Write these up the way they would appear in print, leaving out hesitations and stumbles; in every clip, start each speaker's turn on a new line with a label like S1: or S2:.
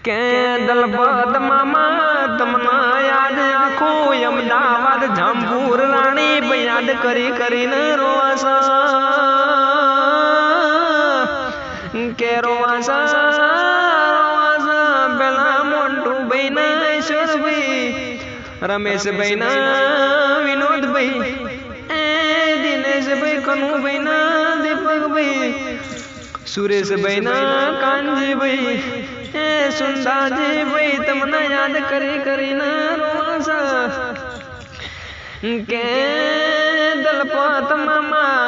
S1: કે દલપત મામા તમને યાદ આખું અમદાવાદ જાંબુર રાણી યાદ કરી કરીને રોવાસા કે રોવાસા પેલા મોન્ટુ ભાઈ ના ઈશ્વરભાઈ રમેશભાઈ ના વિનોદભાઈ દિનેશભાઈ કનુભાઈ ના દીપકભાઈ સુરેશભાઈ ના કાનજીભાઈ સુંદાજીભાઈ તમને યાદ કરીને રોવાસા કે દલપત મામા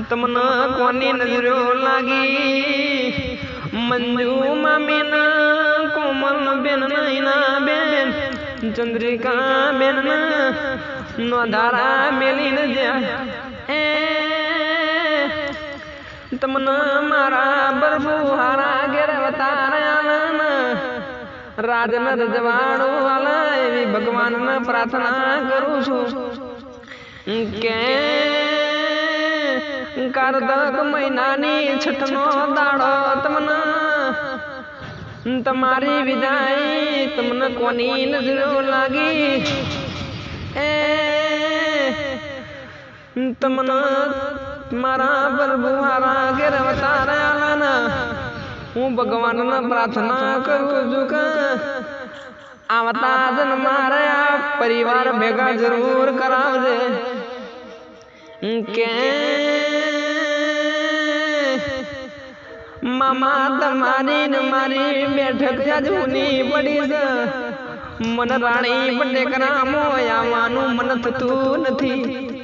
S1: તમને કોની નજરો લાગી મંજુ મામીના કોમલ બેન નૈના બેન ચંદ્રિકા બેન નોધારા મેલીને જ્યાં તમને મારા બરફુહારા ઘેર અવતાર્યા રાજન રજવાડું વાલા એવી ભગવાનને પ્રાર્થના કરું છું કે કારતક મહિનાની છઠનો દાડો તમને તમારી વિદાય તમને કોની નજરો લાગી તમને મારા પ્રભુહારા ઘેર અવતાર્યા હું ભગવાનને પ્રાર્થના કરું છું કે આવતા જન મારે આ પરિવાર ભેગા જરૂર કરાવજે કે મામા તમારી ને મારી બેઠક જૂની પડી છે મન રાણી પટેકરામો આવવાનું મન થતું નથી